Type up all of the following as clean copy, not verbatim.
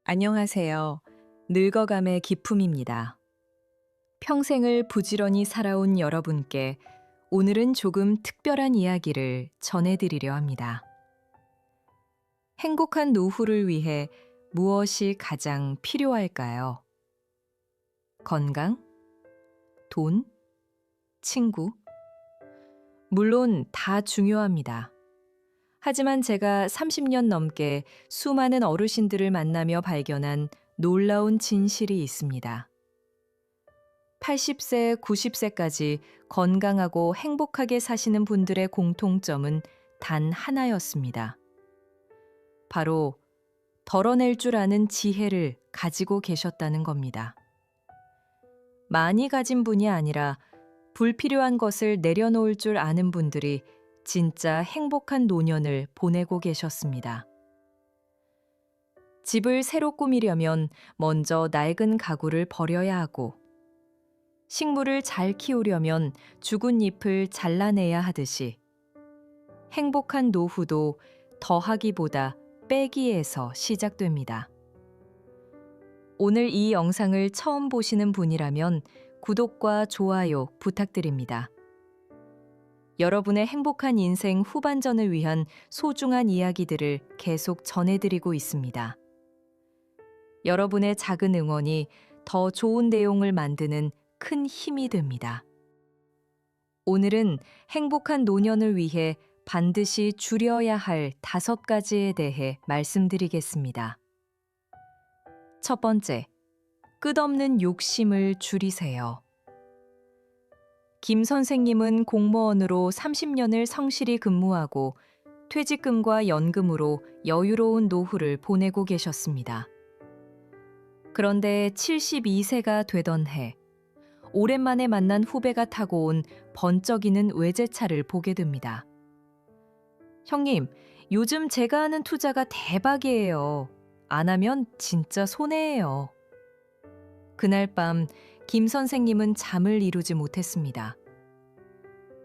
안녕하세요. 늙어감의 기품입니다. 평생을 부지런히 살아온 여러분께 오늘은 조금 특별한 이야기를 전해드리려 합니다. 행복한 노후를 위해 무엇이 가장 필요할까요? 건강? 돈? 친구? 물론 다 중요합니다. 하지만 제가 30년 넘게 수많은 어르신들을 만나며 발견한 놀라운 진실이 있습니다. 80세, 90세까지 건강하고 행복하게 사시는 분들의 공통점은 단 하나였습니다. 바로 덜어낼 줄 아는 지혜를 가지고 계셨다는 겁니다. 많이 가진 분이 아니라 불필요한 것을 내려놓을 줄 아는 분들이 진짜 행복한 노년을 보내고 계셨습니다. 집을 새로 꾸미려면 먼저 낡은 가구를 버려야 하고, 식물을 잘 키우려면 죽은 잎을 잘라내야 하듯이, 행복한 노후도 더하기보다 빼기에서 시작됩니다. 오늘 이 영상을 처음 보시는 분이라면 구독과 좋아요 부탁드립니다. 여러분의 행복한 인생 후반전을 위한 소중한 이야기들을 계속 전해드리고 있습니다. 여러분의 작은 응원이 더 좋은 내용을 만드는 큰 힘이 됩니다. 오늘은 행복한 노년을 위해 반드시 줄여야 할 5가지에 대해 말씀드리겠습니다. 첫 번째, 끝없는 욕심을 줄이세요. 김 선생님은 공무원으로 30년을 성실히 근무하고 퇴직금과 연금으로 여유로운 노후를 보내고 계셨습니다. 그런데 72세가 되던 해, 오랜만에 만난 후배가 타고 온 번쩍이는 외제차를 보게 됩니다. 형님, 요즘 제가 하는 투자가 대박이에요. 안 하면 진짜 손해예요. 그날 밤 김 선생님은 잠을 이루지 못했습니다.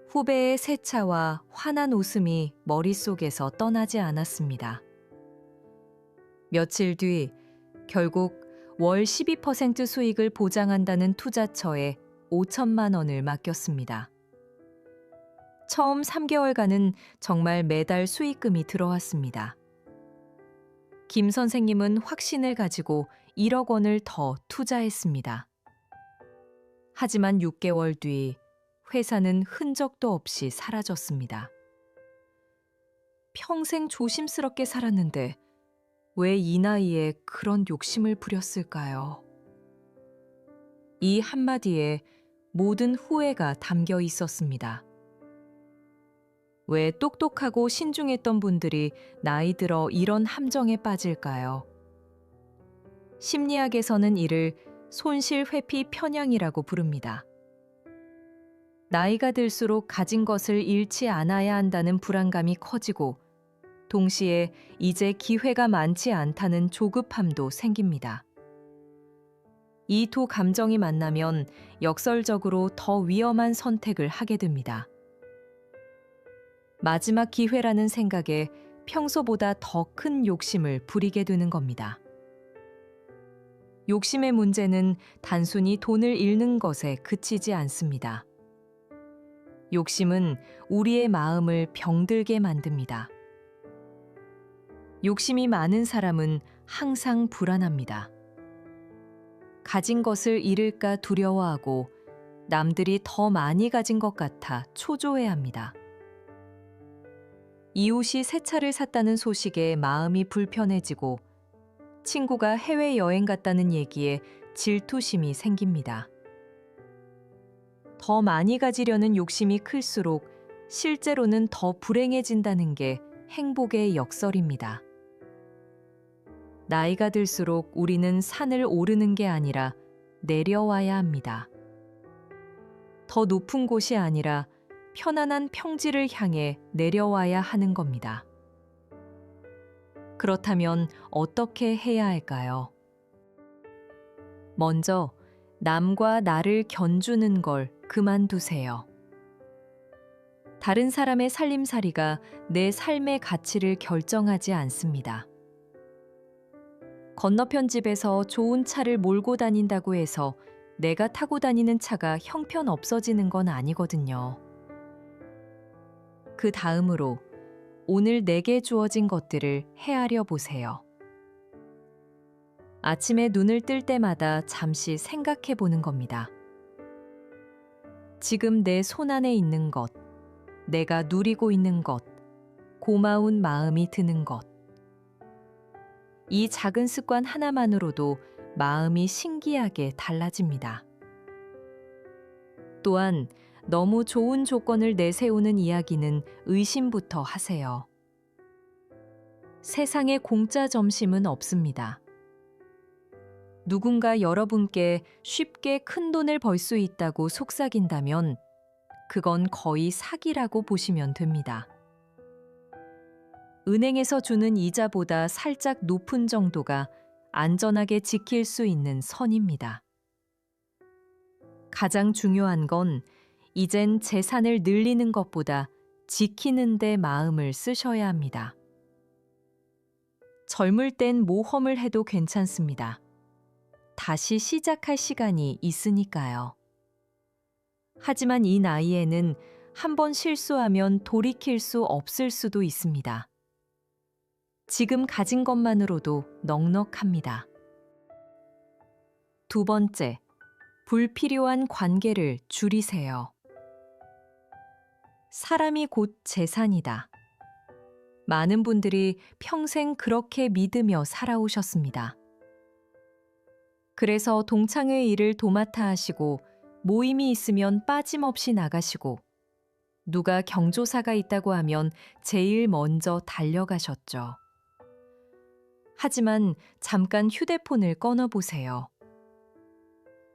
후배의 새 차와 환한 웃음이 머릿속에서 떠나지 않았습니다. 며칠 뒤 결국 월 12% 수익을 보장한다는 투자처에 5천만 원을 맡겼습니다. 처음 3개월간은 정말 매달 수익금이 들어왔습니다. 김 선생님은 확신을 가지고 1억 원을 더 투자했습니다. 하지만 6개월 뒤 회사는 흔적도 없이 사라졌습니다. 평생 조심스럽게 살았는데 왜 이 나이에 그런 욕심을 부렸을까요? 이 한마디에 모든 후회가 담겨 있었습니다. 왜 똑똑하고 신중했던 분들이 나이 들어 이런 함정에 빠질까요? 심리학에서는 이를 손실회피 편향이라고 부릅니다. 나이가 들수록 가진 것을 잃지 않아야 한다는 불안감이 커지고 동시에 이제 기회가 많지 않다는 조급함도 생깁니다. 이 두 감정이 만나면 역설적으로 더 위험한 선택을 하게 됩니다. 마지막 기회라는 생각에 평소보다 더 큰 욕심을 부리게 되는 겁니다. 욕심의 문제는 단순히 돈을 잃는 것에 그치지 않습니다. 욕심은 우리의 마음을 병들게 만듭니다. 욕심이 많은 사람은 항상 불안합니다. 가진 것을 잃을까 두려워하고 남들이 더 많이 가진 것 같아 초조해합니다. 이웃이 새 차를 샀다는 소식에 마음이 불편해지고 친구가 해외여행 갔다는 얘기에 질투심이 생깁니다. 더 많이 가지려는 욕심이 클수록 실제로는 더 불행해진다는 게 행복의 역설입니다. 나이가 들수록 우리는 산을 오르는 게 아니라 내려와야 합니다. 더 높은 곳이 아니라 편안한 평지를 향해 내려와야 하는 겁니다. 그렇다면 어떻게 해야 할까요? 먼저 남과 나를 견주는 걸 그만두세요. 다른 사람의 살림살이가 내 삶의 가치를 결정하지 않습니다. 건너편 집에서 좋은 차를 몰고 다닌다고 해서 내가 타고 다니는 차가 형편없어지는 건 아니거든요. 그 다음으로 오늘 내게 주어진 것들을 헤아려 보세요. 아침에 눈을 뜰 때마다 잠시 생각해 보는 겁니다. 지금 내 손안에 있는 것, 내가 누리고 있는 것, 고마운 마음이 드는 것. 이 작은 습관 하나만으로도 마음이 신기하게 달라집니다. 또한 너무 좋은 조건을 내세우는 이야기는 의심부터 하세요. 세상에 공짜 점심은 없습니다. 누군가 여러분께 쉽게 큰 돈을 벌 수 있다고 속삭인다면 그건 거의 사기라고 보시면 됩니다. 은행에서 주는 이자보다 살짝 높은 정도가 안전하게 지킬 수 있는 선입니다. 가장 중요한 건 이젠 재산을 늘리는 것보다 지키는 데 마음을 쓰셔야 합니다. 젊을 땐 모험을 해도 괜찮습니다. 다시 시작할 시간이 있으니까요. 하지만 이 나이에는 한번 실수하면 돌이킬 수 없을 수도 있습니다. 지금 가진 것만으로도 넉넉합니다. 두 번째, 불필요한 관계를 줄이세요. 사람이 곧 재산이다. 많은 분들이 평생 그렇게 믿으며 살아오셨습니다. 그래서 동창회 일을 도맡아 하시고 모임이 있으면 빠짐없이 나가시고 누가 경조사가 있다고 하면 제일 먼저 달려가셨죠. 하지만 잠깐 휴대폰을 꺼내보세요.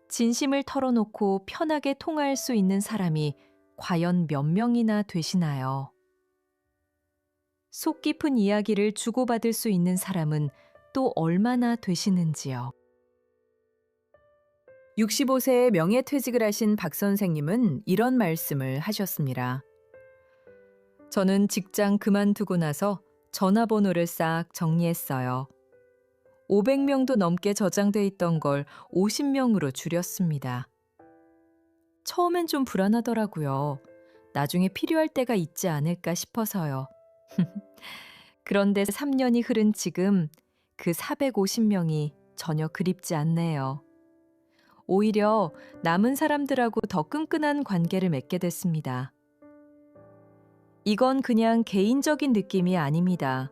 진심을 털어놓고 편하게 통화할 수 있는 사람이 과연 몇 명이나 되시나요? 속 깊은 이야기를 주고받을 수 있는 사람은 또 얼마나 되시는지요? 65세에 명예퇴직을 하신 박 선생님은 이런 말씀을 하셨습니다. 저는 직장 그만두고 나서 전화번호를 싹 정리했어요. 500명도 넘게 저장돼 있던 걸 50명으로 줄였습니다. 처음엔 좀 불안하더라고요. 나중에 필요할 때가 있지 않을까 싶어서요. 그런데 3년이 흐른 지금 그 450명이 전혀 그립지 않네요. 오히려 남은 사람들하고 더 끈끈한 관계를 맺게 됐습니다. 이건 그냥 개인적인 느낌이 아닙니다.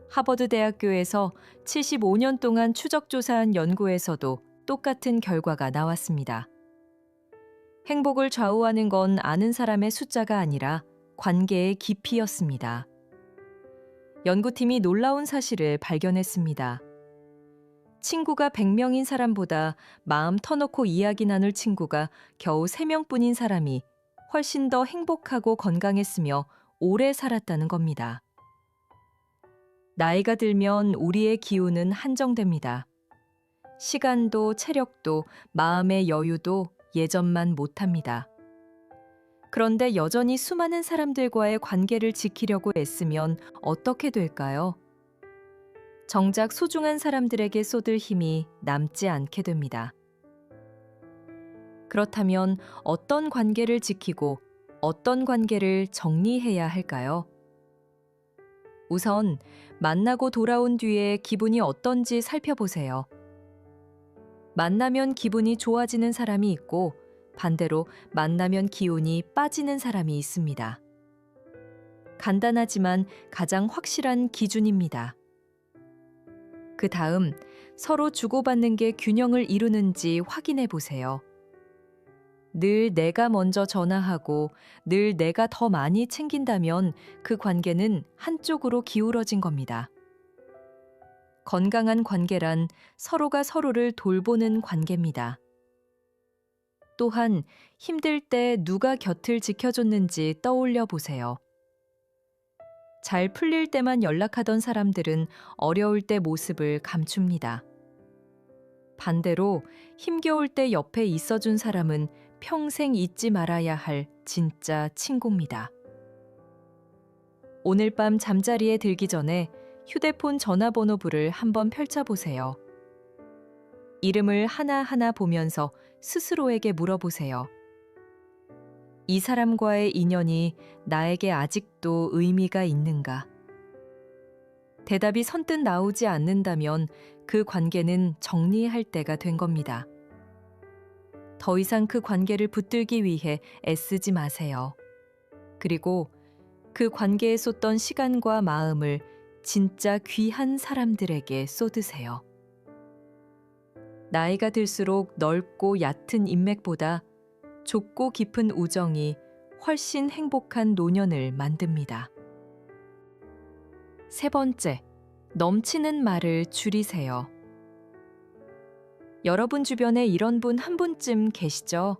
하버드 대학교에서 75년 동안 추적조사한 연구에서도 똑같은 결과가 나왔습니다. 행복을 좌우하는 건 아는 사람의 숫자가 아니라 관계의 깊이였습니다. 연구팀이 놀라운 사실을 발견했습니다. 친구가 100명인 사람보다 마음 터놓고 이야기 나눌 친구가 겨우 3명뿐인 사람이 훨씬 더 행복하고 건강했으며 오래 살았다는 겁니다. 나이가 들면 우리의 기운은 한정됩니다. 시간도 체력도 마음의 여유도 예전만 못합니다. 그런데 여전히 수많은 사람들과의 관계를 지키려고 애쓰면 어떻게 될까요? 정작 소중한 사람들에게 쏟을 힘이 남지 않게 됩니다. 그렇다면 어떤 관계를 지키고 어떤 관계를 정리해야 할까요? 우선 만나고 돌아온 뒤에 기분이 어떤지 살펴보세요. 만나면 기분이 좋아지는 사람이 있고 반대로 만나면 기운이 빠지는 사람이 있습니다. 간단하지만 가장 확실한 기준입니다. 그 다음 서로 주고받는 게 균형을 이루는지 확인해 보세요. 늘 내가 먼저 전화하고 늘 내가 더 많이 챙긴다면 그 관계는 한쪽으로 기울어진 겁니다. 건강한 관계란 서로가 서로를 돌보는 관계입니다. 또한 힘들 때 누가 곁을 지켜줬는지 떠올려 보세요. 잘 풀릴 때만 연락하던 사람들은 어려울 때 모습을 감춥니다. 반대로 힘겨울 때 옆에 있어준 사람은 평생 잊지 말아야 할 진짜 친구입니다. 오늘 밤 잠자리에 들기 전에 휴대폰 전화번호부를 한번 펼쳐보세요. 이름을 하나하나 보면서 스스로에게 물어보세요. 이 사람과의 인연이 나에게 아직도 의미가 있는가? 대답이 선뜻 나오지 않는다면 그 관계는 정리할 때가 된 겁니다. 더 이상 그 관계를 붙들기 위해 애쓰지 마세요. 그리고 그 관계에 쏟던 시간과 마음을 진짜 귀한 사람들에게 쏟으세요. 나이가 들수록 넓고 얕은 인맥보다 좁고 깊은 우정이 훨씬 행복한 노년을 만듭니다. 세 번째, 넘치는 말을 줄이세요. 여러분 주변에 이런 분 한 분쯤 계시죠?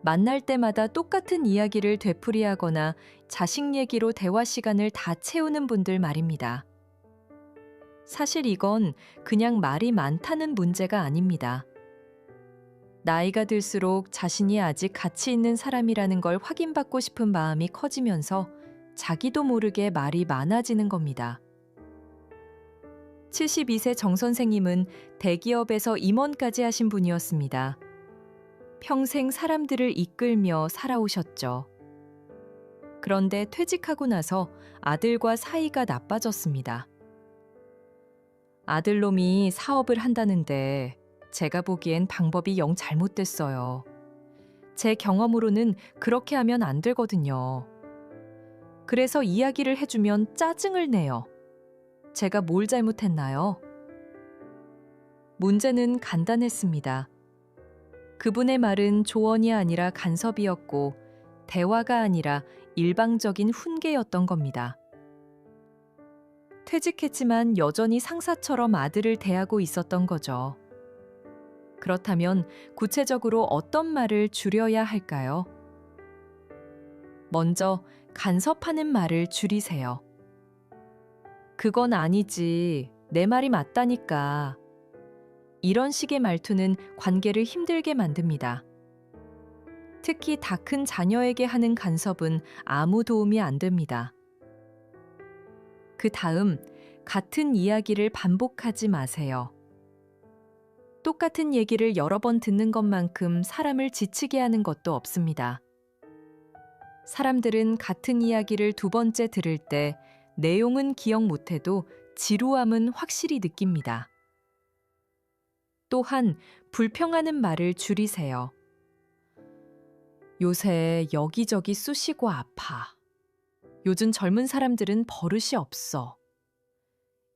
만날 때마다 똑같은 이야기를 되풀이하거나 자식 얘기로 대화 시간을 다 채우는 분들 말입니다. 사실 이건 그냥 말이 많다는 문제가 아닙니다. 나이가 들수록 자신이 아직 가치 있는 사람이라는 걸 확인받고 싶은 마음이 커지면서 자기도 모르게 말이 많아지는 겁니다. 72세 정 선생님은 대기업에서 임원까지 하신 분이었습니다. 평생 사람들을 이끌며 살아오셨죠. 그런데 퇴직하고 나서 아들과 사이가 나빠졌습니다. 아들놈이 사업을 한다는데 제가 보기엔 방법이 영 잘못됐어요. 제 경험으로는 그렇게 하면 안 되거든요. 그래서 이야기를 해주면 짜증을 내요. 제가 뭘 잘못했나요? 문제는 간단했습니다. 그분의 말은 조언이 아니라 간섭이었고 대화가 아니라 일방적인 훈계였던 겁니다. 퇴직했지만 여전히 상사처럼 아들을 대하고 있었던 거죠. 그렇다면 구체적으로 어떤 말을 줄여야 할까요? 먼저 간섭하는 말을 줄이세요. 그건 아니지. 내 말이 맞다니까. 이런 식의 말투는 관계를 힘들게 만듭니다. 특히 다 큰 자녀에게 하는 간섭은 아무 도움이 안 됩니다. 그 다음, 같은 이야기를 반복하지 마세요. 똑같은 얘기를 여러 번 듣는 것만큼 사람을 지치게 하는 것도 없습니다. 사람들은 같은 이야기를 두 번째 들을 때 내용은 기억 못해도 지루함은 확실히 느낍니다. 또한 불평하는 말을 줄이세요. 요새 여기저기 쑤시고 아파. 요즘 젊은 사람들은 버릇이 없어.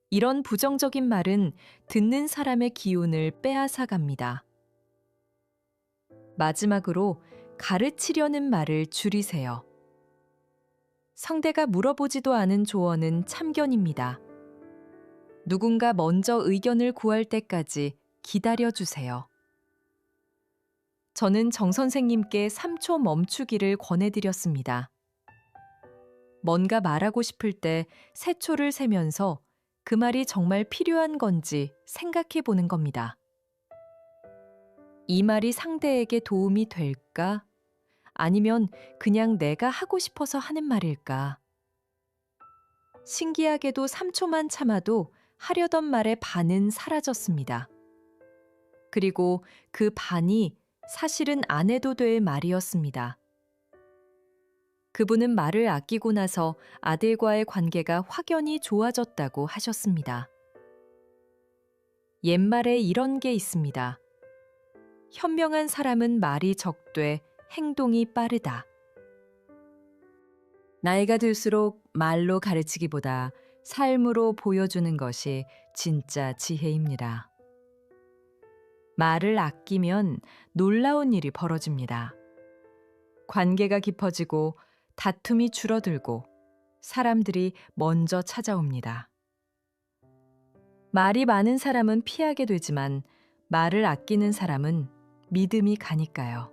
이런 부정적인 말은 듣는 사람의 기운을 빼앗아 갑니다. 마지막으로 가르치려는 말을 줄이세요. 상대가 물어보지도 않은 조언은 참견입니다. 누군가 먼저 의견을 구할 때까지 기다려주세요. 저는 정 선생님께 3초 멈추기를 권해드렸습니다. 뭔가 말하고 싶을 때 3초를 세면서 그 말이 정말 필요한 건지 생각해 보는 겁니다. 이 말이 상대에게 도움이 될까? 아니면 그냥 내가 하고 싶어서 하는 말일까? 신기하게도 3초만 참아도 하려던 말의 반은 사라졌습니다. 그리고 그 반이 사실은 안 해도 될 말이었습니다. 그분은 말을 아끼고 나서 아들과의 관계가 확연히 좋아졌다고 하셨습니다. 옛말에 이런 게 있습니다. 현명한 사람은 말이 적되 행동이 빠르다. 나이가 들수록 말로 가르치기보다 삶으로 보여주는 것이 진짜 지혜입니다. 말을 아끼면 놀라운 일이 벌어집니다. 관계가 깊어지고 다툼이 줄어들고 사람들이 먼저 찾아옵니다. 말이 많은 사람은 피하게 되지만 말을 아끼는 사람은 믿음이 가니까요.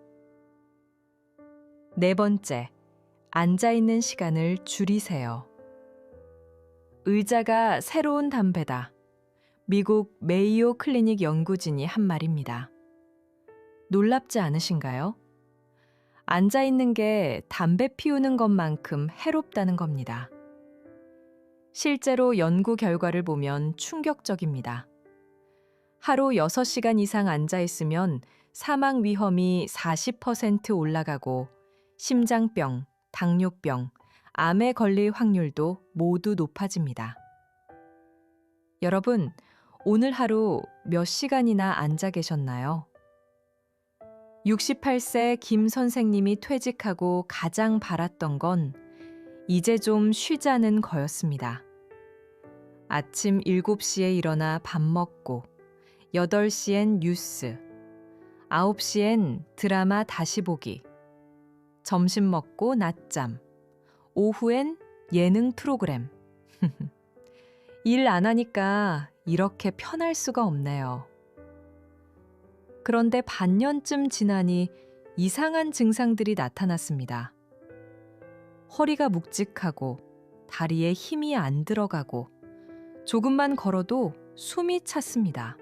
네 번째, 앉아있는 시간을 줄이세요. 의자가 새로운 담배다. 미국 메이오 클리닉 연구진이 한 말입니다. 놀랍지 않으신가요? 앉아있는 게 담배 피우는 것만큼 해롭다는 겁니다. 실제로 연구 결과를 보면 충격적입니다. 하루 6시간 이상 앉아 있으면 사망 위험이 40% 올라가고 심장병, 당뇨병, 암에 걸릴 확률도 모두 높아집니다. 여러분, 오늘 하루 몇 시간이나 앉아 계셨나요? 68세 김 선생님이 퇴직하고 가장 바랐던 건 이제 좀 쉬자는 거였습니다. 아침 7시에 일어나 밥 먹고 8시엔 뉴스, 9시엔 드라마 다시 보기, 점심 먹고 낮잠, 오후엔 예능 프로그램. 일 안 하니까 이렇게 편할 수가 없네요. 그런데 반년쯤 지나니 이상한 증상들이 나타났습니다. 허리가 묵직하고 다리에 힘이 안 들어가고 조금만 걸어도 숨이 찼습니다.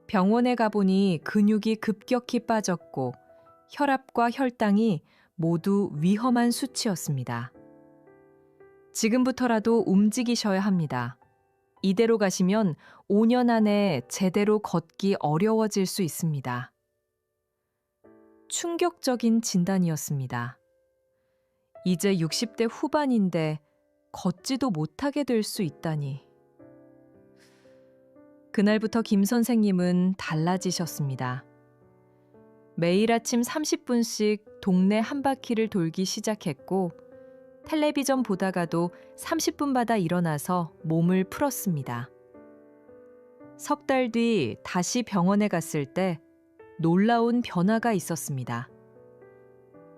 병원에 가보니 근육이 급격히 빠졌고 혈압과 혈당이 모두 위험한 수치였습니다. 지금부터라도 움직이셔야 합니다. 이대로 가시면 5년 안에 제대로 걷기 어려워질 수 있습니다. 충격적인 진단이었습니다. 이제 60대 후반인데 걷지도 못하게 될 수 있다니. 그날부터 김 선생님은 달라지셨습니다. 매일 아침 30분씩 동네 한 바퀴를 돌기 시작했고 텔레비전 보다가도 30분마다 일어나서 몸을 풀었습니다. 석 달 뒤 다시 병원에 갔을 때 놀라운 변화가 있었습니다.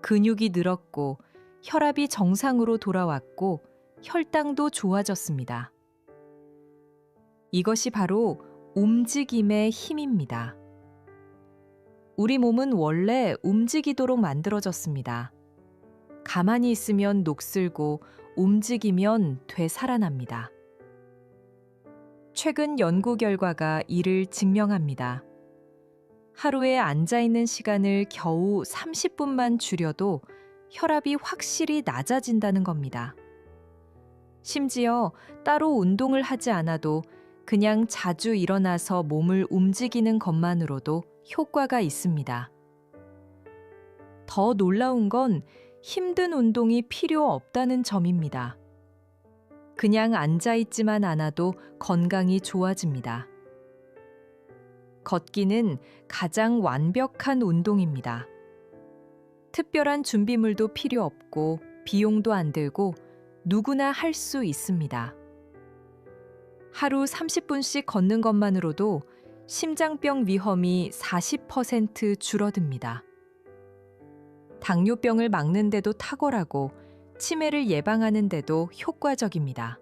근육이 늘었고 혈압이 정상으로 돌아왔고 혈당도 좋아졌습니다. 이것이 바로 움직임의 힘입니다. 우리 몸은 원래 움직이도록 만들어졌습니다. 가만히 있으면 녹슬고 움직이면 되살아납니다. 최근 연구 결과가 이를 증명합니다. 하루에 앉아있는 시간을 겨우 30분만 줄여도 혈압이 확실히 낮아진다는 겁니다. 심지어 따로 운동을 하지 않아도 그냥 자주 일어나서 몸을 움직이는 것만으로도 효과가 있습니다. 더 놀라운 건 힘든 운동이 필요 없다는 점입니다. 그냥 앉아있지만 않아도 건강이 좋아집니다. 걷기는 가장 완벽한 운동입니다. 특별한 준비물도 필요 없고 비용도 안 들고 누구나 할 수 있습니다. 하루 30분씩 걷는 것만으로도 심장병 위험이 40% 줄어듭니다. 당뇨병을 막는 데도 탁월하고 치매를 예방하는 데도 효과적입니다.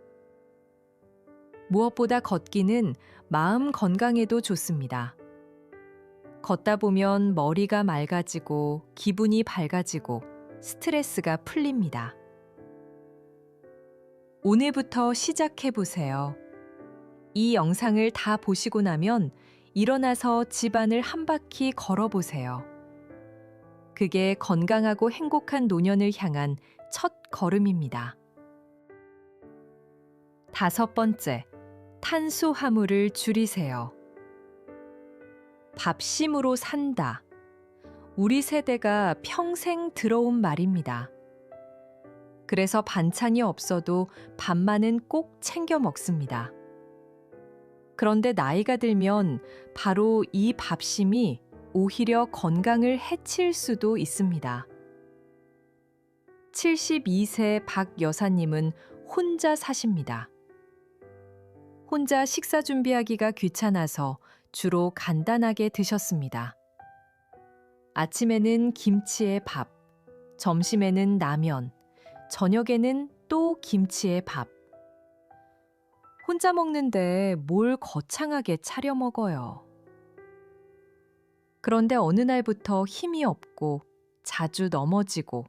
무엇보다 걷기는 마음 건강에도 좋습니다. 걷다 보면 머리가 맑아지고 기분이 밝아지고 스트레스가 풀립니다. 오늘부터 시작해 보세요. 이 영상을 다 보시고 나면 일어나서 집안을 한 바퀴 걸어보세요. 그게 건강하고 행복한 노년을 향한 첫 걸음입니다. 5번째, 탄수화물을 줄이세요. 밥심으로 산다. 우리 세대가 평생 들어온 말입니다. 그래서 반찬이 없어도 밥만은 꼭 챙겨 먹습니다. 그런데 나이가 들면 바로 이 밥심이 오히려 건강을 해칠 수도 있습니다. 72세 박 여사님은 혼자 사십니다. 혼자 식사 준비하기가 귀찮아서 주로 간단하게 드셨습니다. 아침에는 김치에 밥, 점심에는 라면, 저녁에는 또 김치에 밥. 혼자 먹는데 뭘 거창하게 차려 먹어요. 그런데 어느 날부터 힘이 없고 자주 넘어지고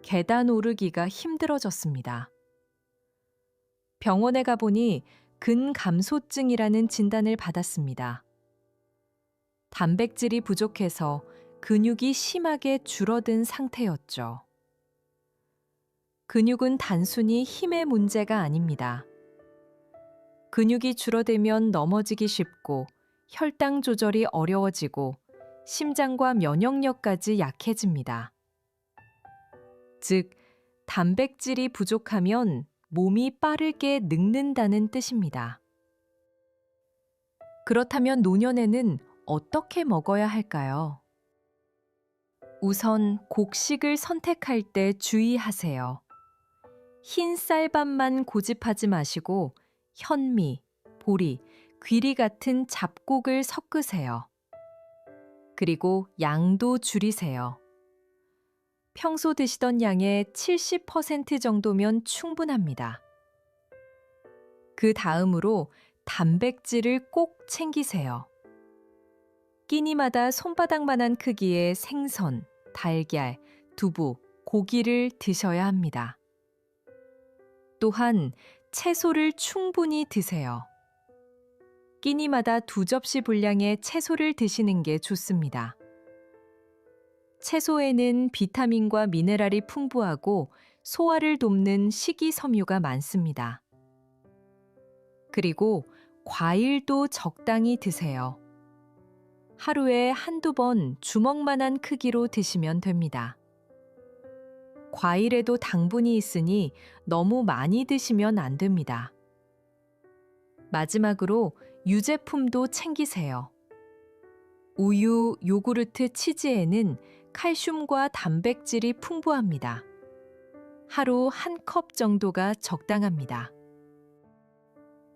계단 오르기가 힘들어졌습니다. 병원에 가보니 근감소증이라는 진단을 받았습니다. 단백질이 부족해서 근육이 심하게 줄어든 상태였죠. 근육은 단순히 힘의 문제가 아닙니다. 근육이 줄어들면 넘어지기 쉽고 혈당 조절이 어려워지고 심장과 면역력까지 약해집니다. 즉, 단백질이 부족하면 몸이 빠르게 늙는다는 뜻입니다. 그렇다면 노년에는 어떻게 먹어야 할까요? 우선 곡식을 선택할 때 주의하세요. 흰 쌀밥만 고집하지 마시고 현미, 보리, 귀리 같은 잡곡을 섞으세요. 그리고 양도 줄이세요. 평소 드시던 양의 70% 정도면 충분합니다. 그 다음으로 단백질을 꼭 챙기세요. 끼니마다 손바닥만한 크기의 생선, 달걀, 두부, 고기를 드셔야 합니다. 또한 채소를 충분히 드세요. 끼니마다 2접시 분량의 채소를 드시는 게 좋습니다. 채소에는 비타민과 미네랄이 풍부하고 소화를 돕는 식이섬유가 많습니다. 그리고 과일도 적당히 드세요. 하루에 한두 번 주먹만한 크기로 드시면 됩니다. 과일에도 당분이 있으니 너무 많이 드시면 안 됩니다. 마지막으로 유제품도 챙기세요. 우유, 요구르트, 치즈에는 칼슘과 단백질이 풍부합니다. 하루 1컵 정도가 적당합니다.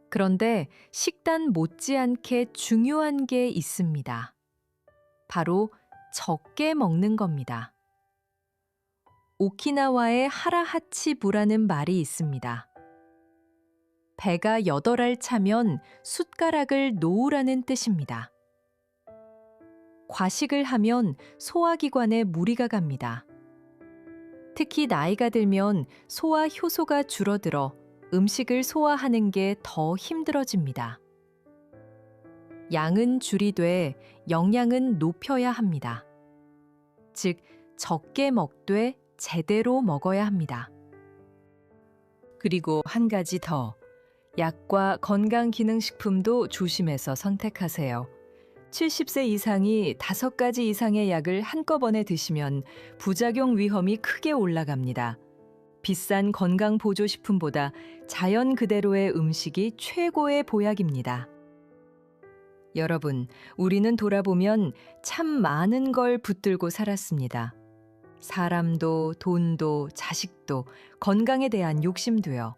그런데 식단 못지않게 중요한 게 있습니다. 바로 적게 먹는 겁니다. 오키나와의 하라하치부라는 말이 있습니다. 배가 8알 차면 숟가락을 놓으라는 뜻입니다. 과식을 하면 소화기관에 무리가 갑니다. 특히 나이가 들면 소화 효소가 줄어들어 음식을 소화하는 게 더 힘들어집니다. 양은 줄이되 영양은 높여야 합니다. 즉, 적게 먹되 제대로 먹어야 합니다. 그리고 한 가지 더, 약과 건강기능식품도 조심해서 선택하세요. 70세 이상이 5가지 이상의 약을 한꺼번에 드시면 부작용 위험이 크게 올라갑니다. 비싼 건강보조식품보다 자연 그대로의 음식이 최고의 보약입니다. 여러분, 우리는 돌아보면 참 많은 걸 붙들고 살았습니다. 사람도, 돈도, 자식도, 건강에 대한 욕심도요.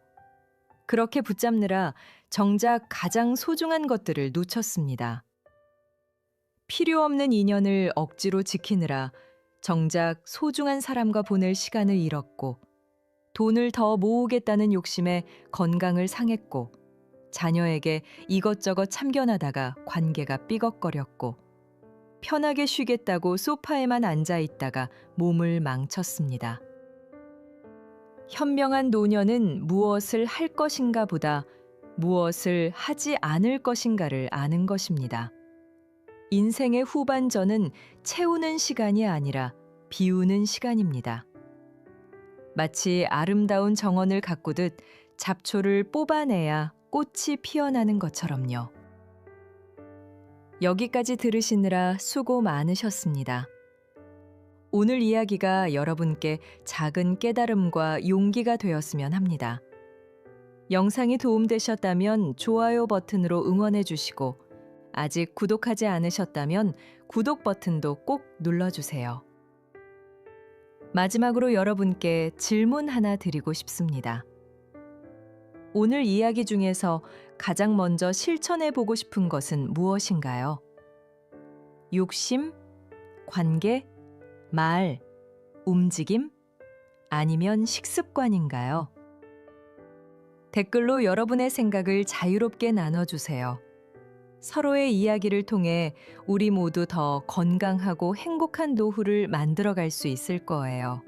그렇게 붙잡느라 정작 가장 소중한 것들을 놓쳤습니다. 필요 없는 인연을 억지로 지키느라 정작 소중한 사람과 보낼 시간을 잃었고, 돈을 더 모으겠다는 욕심에 건강을 상했고, 자녀에게 이것저것 참견하다가 관계가 삐걱거렸고, 편하게 쉬겠다고 소파에만 앉아 있다가 몸을 망쳤습니다. 현명한 노년은 무엇을 할 것인가 보다 무엇을 하지 않을 것인가를 아는 것입니다. 인생의 후반전은 채우는 시간이 아니라 비우는 시간입니다. 마치 아름다운 정원을 가꾸듯 잡초를 뽑아내야 꽃이 피어나는 것처럼요. 여기까지 들으시느라 수고 많으셨습니다. 오늘 이야기가 여러분께 작은 깨달음과 용기가 되었으면 합니다. 영상이 도움되셨다면 좋아요 버튼으로 응원해 주시고, 아직 구독하지 않으셨다면 구독 버튼도 꼭 눌러주세요. 마지막으로 여러분께 질문 하나 드리고 싶습니다. 오늘 이야기 중에서 가장 먼저 실천해 보고 싶은 것은 무엇인가요? 욕심, 관계, 말, 움직임, 아니면 식습관인가요? 댓글로 여러분의 생각을 자유롭게 나눠주세요. 서로의 이야기를 통해 우리 모두 더 건강하고 행복한 노후를 만들어갈 수 있을 거예요.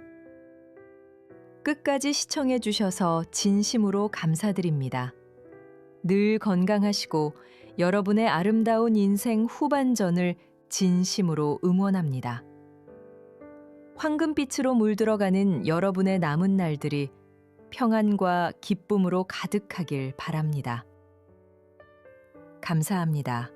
끝까지 시청해 주셔서 진심으로 감사드립니다. 늘 건강하시고 여러분의 아름다운 인생 후반전을 진심으로 응원합니다. 황금빛으로 물들어가는 여러분의 남은 날들이 평안과 기쁨으로 가득하길 바랍니다. 감사합니다.